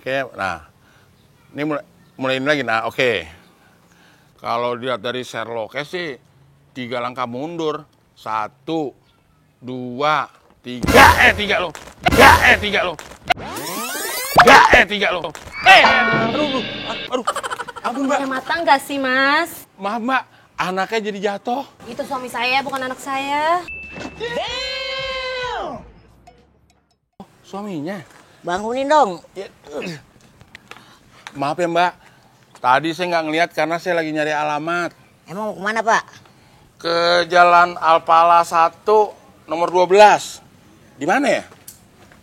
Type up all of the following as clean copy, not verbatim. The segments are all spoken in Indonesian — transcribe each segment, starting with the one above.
Oke, nah ini mulai ini lagi. Nah, oke. Kalau dilihat dari Sherlock sih 3 langkah mundur. 1, 2, 3. 3 lo. 3 lo. 3 lo. Aduh. Ampun, Mbak. Punya mata nggak sih, Mas? Maaf, Mbak. Anaknya jadi jatuh. Itu suami saya, bukan anak saya. Suaminya. Bangunin dong. Ya. Maaf ya, Mbak. Tadi saya nggak ngeliat karena saya lagi nyari alamat. Emang mau kemana, Pak? Ke Jalan Alpala 1 nomor 12. Di mana ya?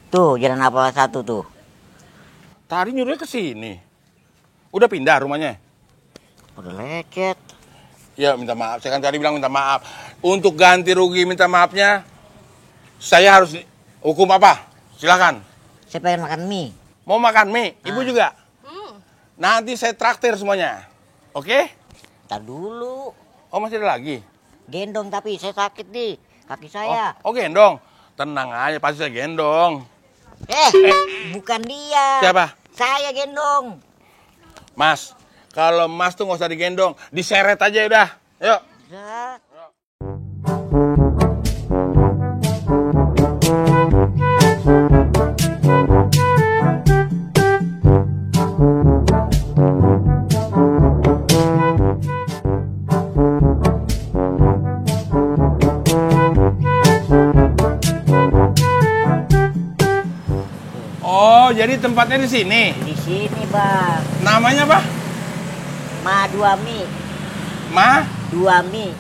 Tuh, jalan apa satu tuh. Tadi nyuruhnya ke sini. Udah pindah rumahnya? Udah lecet. Ya, minta maaf. Saya kan tadi bilang minta maaf. Untuk ganti rugi minta maafnya, saya harus hukum apa? Silakan. Saya pengen makan mie. Mau makan mie? Ibu juga? Nanti saya traktir semuanya. Oke? Ntar dulu. Oh, masih ada lagi? Gendong tapi saya sakit di kaki saya. Oh, gendong. Tenang aja, pasti saya gendong. Bukan dia. Siapa? Saya gendong. Mas, kalau Mas tuh nggak usah digendong, diseret aja udah. Yuk. Bisa. Oh, jadi tempatnya di sini. Di sini, Bang. Namanya apa? Ma dua mie. Ma? Dua mie.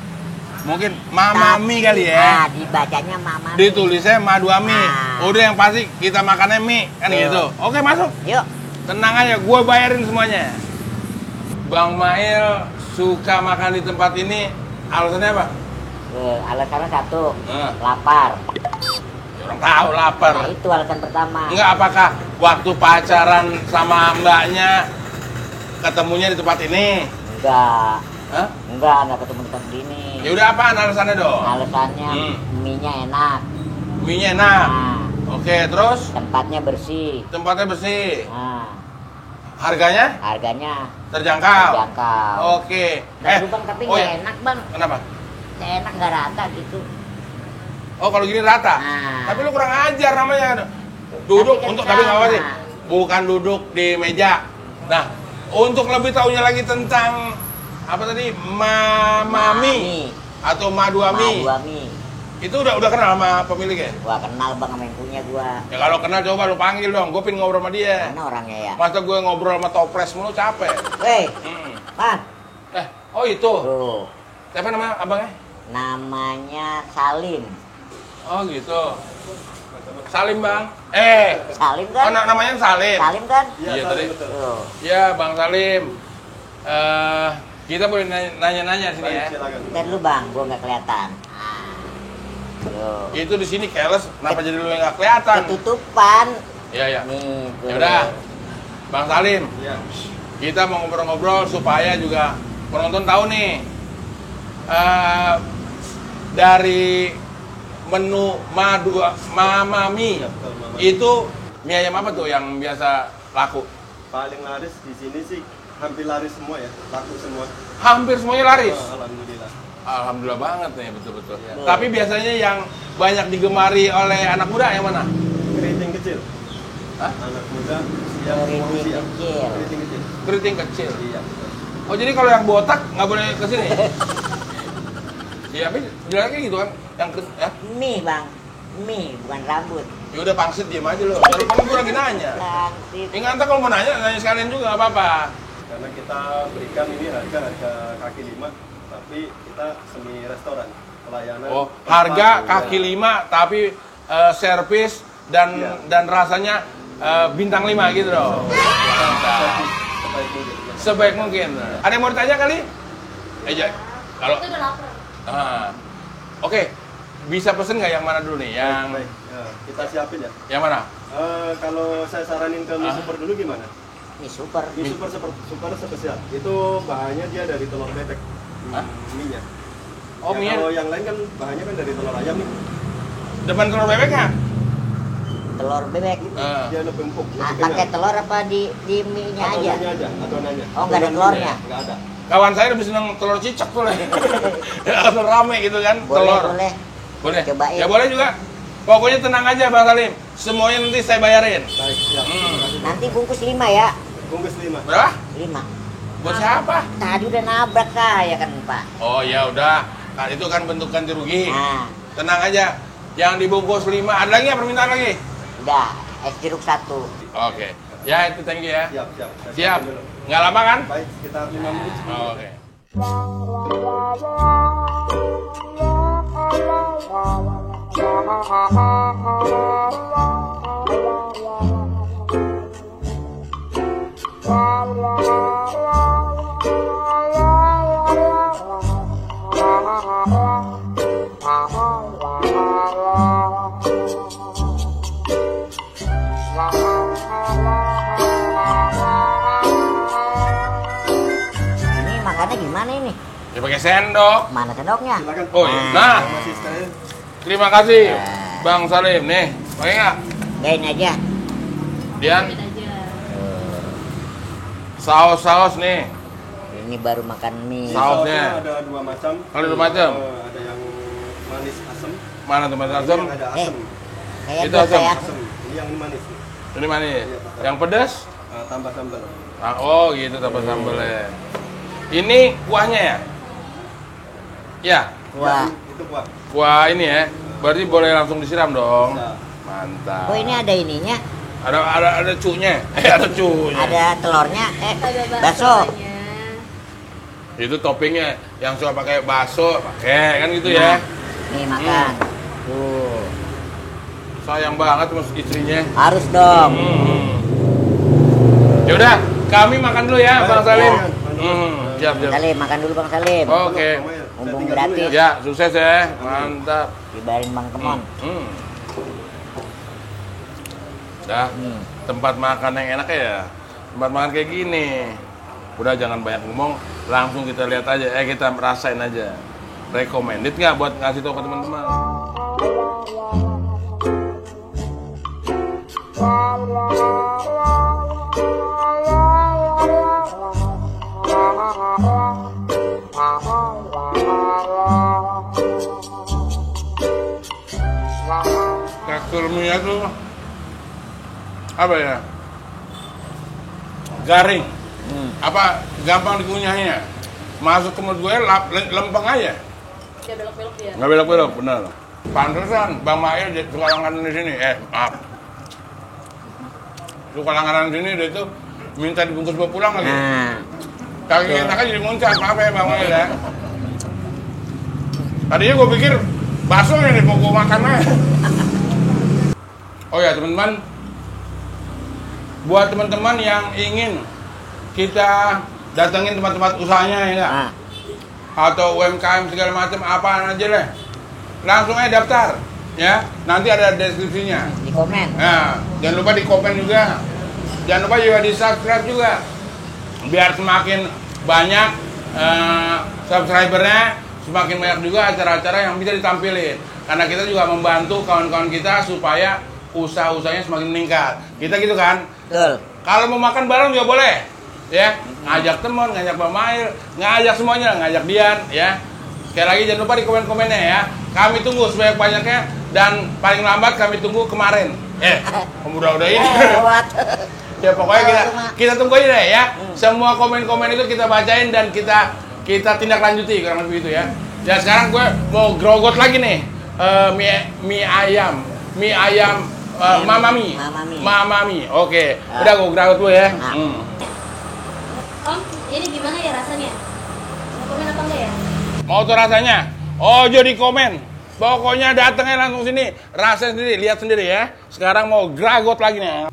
Mungkin Mama Mie kali ya. Ah, dibacanya Mama Mie. Ditulisnya Ma 2 mie. Ah. Udah yang pasti kita makannya mie kan gitu. Oke, masuk. Yuk. Tenang aja, gue bayarin semuanya. Bang Mail suka makan di tempat ini, alasannya apa? Alasannya satu, Ah. lapar. Orang tahu lapar. Nah, itu alasan pertama. Enggak, apakah waktu pacaran sama mbaknya ketemunya di tempat ini? Enggak. Hah? Enggak ketemu di tempat ini. Ya udah, apaan alasannya dong? Alasannya mie-nya enak. Mie-nya enak. Nah, Oke, terus tempatnya bersih. tempatnya bersih. Nah, Harganya harganya terjangkau. terjangkau. Oke. Baru, Bang, tapi oh nggak ya. enak, Bang. Kenapa? Nggak enak, nggak rata gitu. Oh, kalau gini rata. Nah. Tapi lu kurang ajar namanya. Duduk Tapi kan untuk tapi nggak apa sama. sih? Bukan duduk di meja. Nah, untuk lebih tahunya lagi tentang apa tadi? Mami atau Ma 2 Ma mie. dua mie. Itu udah kenal sama pemiliknya? Gua kenal, Bang, sama yang punya gua. Ya kalau kenal coba lu panggil dong. Gue pengen ngobrol sama dia. Mana orangnya ya? Masa gue ngobrol sama topres mulu capek. Weh, Hmm. Bang. Oh itu. Tuh, Siapa nama abangnya? namanya Salim. Oh gitu. Salim, Bang. Salim Oh, kan? namanya Salim. Salim kan? Iya tadi. Tuh. Ya, Bang Salim. Kita boleh nanya-nanya sini ya. Ntar lu, Bang, gua nggak kelihatan. Tuh. Itu di sini keles, kenapa jadi lu yang nggak kelihatan? Ketutupan. Iya. Nih, tuh. Ya udah, Bang Salim. Iya. Kita mau ngobrol-ngobrol supaya juga penonton tahu nih. Dari menu Mama Mie itu mie ayam apa tuh yang biasa laku? Paling laris di sini sih hampir laris semua ya, laku semua. Hampir semuanya laris. Oh, alhamdulillah. Alhamdulillah banget nih, betul-betul. Iya. Tapi biasanya yang banyak digemari oleh anak muda yang mana? Keriting kecil. Hah? Anak muda yang Keriting mau siap. kecil. Keriting kecil. Keriting kecil. Iya. Oh, jadi kalau yang botak nggak boleh ke sini? Iya, tapi jelasnya gitu kan. Yang ya. Mie, Bang. Mie, bukan rambut. Ya udah pangsit diam aja lo. Kalau kamu gue lagi nanya. Langsit. Ingat kalau mau nanya sekalian juga nggak apa-apa. Karena kita berikan ini harga kaki 5, tapi kita semi restoran. Pelayanan. Oh, tempat, harga ya. kaki 5 tapi servis dan Iya. dan rasanya bintang 5 gitu loh. Servis sebaik mungkin. Sebaik mungkin. Ada yang mau ditanya kali? Eja, kalau Itu udah lapar. Oke, bisa pesen nggak yang mana dulu nih? Yang Baik, ya, kita siapin ya. yang mana? Kalau saya saranin ke mie super dulu gimana? Mie super. Mie super spesial. Itu bahannya dia dari telur bebek. Hah? Mie-nya. Oh, Ya, mie. kalau yang lain kan bahannya kan dari telur ayam nih. Depan telur bebeknya? telur bebek. Dia lebih empuk, Nah, lebih pakai kenyang. telur apa di mie-nya aja? Adonannya aja, adonannya. Oh, nggak ada telurnya? Nggak ada. Kawan saya lebih seneng telur cicak tuh. Telur rame gitu kan, Boleh, telur. boleh. Boleh. Cobain. Ya boleh juga. Pokoknya tenang aja Bang Salim. Semuanya nanti saya bayarin. Baik, siap. Terima kasih. Nanti bungkus 5 ya. Bungkus 5. Berapa? 5. Buat siapa? Tadi udah nabrak saya kan, Pak. Oh ya udah. Kan itu kan bentuk ganti rugi. Nah, Tenang aja. Yang dibungkus 5. Ada lagi nggak permintaan lagi? udah. Es jeruk 1. Oke. Ya itu thank you ya. Siap, siap. Saya Siap. siapin dulu. Nggak lama kan? Baik, sekitar 5 menit. Oke. Ini makannya gimana ini? Ya pakai sendok. Mana sendoknya? Silakan. Oh iya. Nah, Masih sekalian. terima kasih Bang Salim. Nih, pakai nggak? Ya ini aja. Dian, Lihat aja. saus-saus nih. Ini baru makan mie. Sausnya. Ada 2 macam. Ada 2 macam? Ada yang manis asam. Mana teman Ini asam? yang ada asam. Kayak Itu biasa asam. ya. Asam. Ini yang manis. Ini mana? Yang pedas? Tambah sambal. Ah, oh gitu tambah sambelnya. Ini kuahnya ya? Ya, Wah. Itu kuah. kuah ini ya. Berarti boleh langsung disiram dong. Bisa. Mantap. Oh, ini ada ininya. Ada cunya. Ada cunya. Ada telurnya. Ada Bakso. baksonya. Itu toppingnya yang suka pakai bakso, pakai kan gitu ya. Nih makan. Tuh. Sayang banget mas istrinya. Harus dong. Ya udah, kami makan dulu ya, Bang Salim. Ya. Siap, siap. Salim, makan dulu Bang Salim. Oke. Mumpung Saya tinggal dulu gratis. Ya, sukses ya. Mantap. Dibayarin Bang Kemon. Dah, tempat makan yang enak ya. Tempat makan kayak gini. Udah jangan banyak ngomong, langsung kita lihat aja. Kita rasain aja. Recommended nggak buat ngasih tau ke teman-teman? Tekstur mie tuh apa ya? Garing. Apa gampang dikunyahnya? Masuk ke mulut gue lempeng aja. Dia belok-belok dia. Nggak belok-belok, benar. Pantesan Bang Mail suka langganan di sini. Maaf. Suka langganan di sini dia tuh minta dibungkus bawa pulang lagi. Nah, Kaki enak aja jadi muncrat, maaf ya Bang Mail ya. Tadinya gue pikir bakso nih mau gue makan aja. Oh ya teman-teman, buat teman-teman yang ingin kita datengin tempat-tempat usahanya ya nggak? nah. Atau UMKM segala macam apaan aja deh, langsung aja daftar ya, nanti ada deskripsinya. Di komen. Nah, jangan lupa di komen juga, jangan lupa juga di subscribe juga, biar semakin banyak subscribernya, semakin banyak juga acara-acara yang bisa ditampilin, karena kita juga membantu kawan-kawan kita supaya usaha-usahanya semakin meningkat. Kita gitu kan. Betul. Kalau mau makan bareng juga boleh, ya. Ngajak teman, ngajak Bang Mail, ngajak semuanya, ngajak Dian, ya. Sekali lagi jangan lupa di komen-komennya ya. Kami tunggu sebanyak-banyaknya dan paling lambat kami tunggu kemarin. Udah ini. Lewat. Ya pokoknya kita tunggu aja deh ya. Semua komen-komen itu kita bacain dan kita tindak lanjuti kurang lebih itu ya. Ya sekarang gue mau grogot lagi nih. Mie ayam Mamami. Mamami. Oke. Udah gue grogot dulu ya. Om, ini gimana ya rasanya? Mau komen apa enggak ya? Mau tuh rasanya? Oh jadi komen. Pokoknya datangnya langsung sini, rasain sendiri, lihat sendiri ya. Sekarang mau gragot lagi nih.